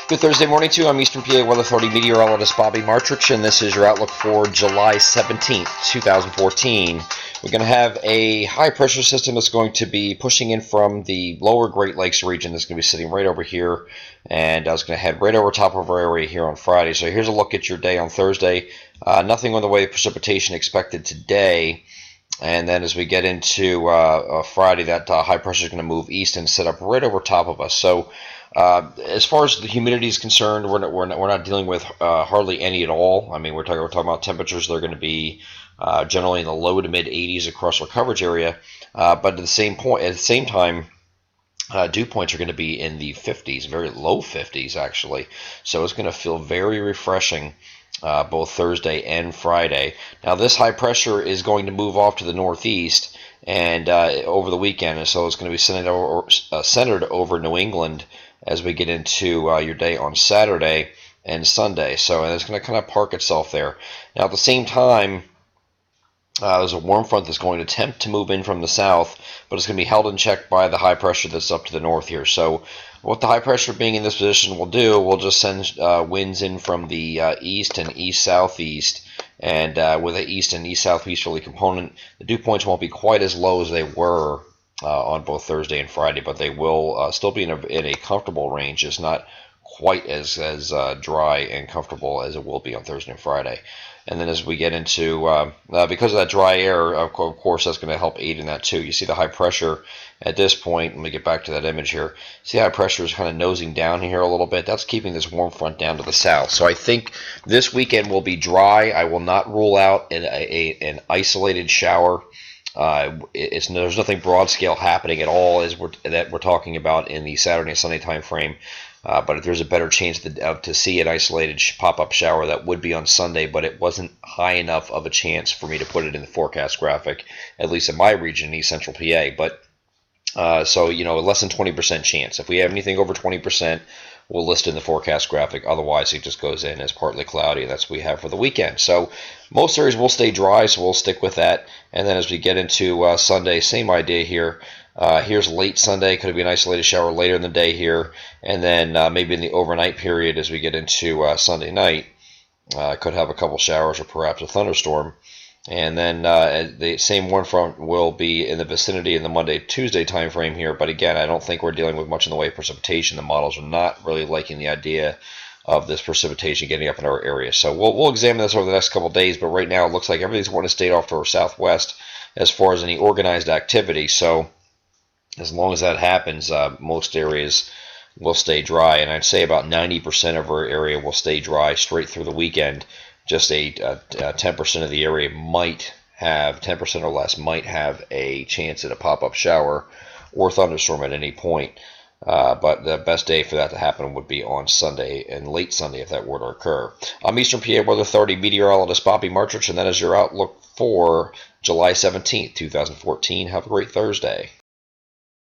Good Thursday morning to you. I'm Eastern PA Weather Authority meteorologist Bobby Martrich, and this is your outlook for July 17th, 2014. We're going to have a high pressure system that's going to be pushing in from the lower Great Lakes region. That's going to be sitting right over here, and I was going to head right over top of our area here on Friday. So here's a look at your day on Thursday. Nothing on the way of precipitation expected today. And then as we get into Friday, that high pressure is going to move east and set up right over top of us. So as far as the humidity is concerned, we're not dealing with hardly any at all. I mean, we're talking about temperatures that are going to be generally in the low to mid 80s across our coverage area. But at the same time, dew points are going to be in the 50s, very low 50s actually. So it's going to feel very refreshing both Thursday and Friday. Now this high pressure is going to move off to the northeast and over the weekend, and so it's going to be centered over New England as we get into your day on Saturday and Sunday. So and it's going to kind of park itself there. Now at the same time, there's a warm front that's going to attempt to move in from the south, but it's going to be held in check by the high pressure that's up to the north here. So what the high pressure being in this position will do, we'll just send winds in from the east and east-southeast, and with an east and east-southeasterly component, the dew points won't be quite as low as they were on both Thursday and Friday, but they will still be in a comfortable range. It's not quite as dry and comfortable as it will be on Thursday and Friday. And then as we get into, because of that dry air, of course, that's going to help aid in that too. You see the high pressure at this point. Let me get back to that image here. See, high pressure is kind of nosing down here a little bit. That's keeping this warm front down to the south. So I think this weekend will be dry. I will not rule out an isolated shower. There's nothing broad scale happening at all that we're talking about in the Saturday and Sunday time frame. But there's a better chance to see an isolated pop-up shower that would be on Sunday, but it wasn't high enough of a chance for me to put it in the forecast graphic, at least in my region, East Central PA. But so, less than 20% chance. If we have anything over 20%, we'll list in the forecast graphic. Otherwise, it just goes in as partly cloudy, and that's what we have for the weekend. So most areas will stay dry, so we'll stick with that. And then as we get into Sunday, same idea here. Here's late Sunday, could be an isolated shower later in the day here, and then maybe in the overnight period as we get into Sunday night, could have a couple showers or perhaps a thunderstorm. And then the same warm front will be in the vicinity in the Monday-Tuesday time frame here, but again, I don't think we're dealing with much in the way of precipitation. The models are not really liking the idea of this precipitation getting up in our area. So we'll examine this over the next couple of days, but right now it looks like everything's going to stay off to our southwest as far as any organized activity. So as long as that happens, most areas will stay dry, and I'd say about 90% of our area will stay dry straight through the weekend. Just 10% of the area might have, 10% or less, might have a chance at a pop-up shower or thunderstorm at any point. But the best day for that to happen would be on Sunday and late Sunday if that were to occur. I'm Eastern PA Weather Authority meteorologist Bobby Martrich, and that is your outlook for July 17th, 2014. Have a great Thursday.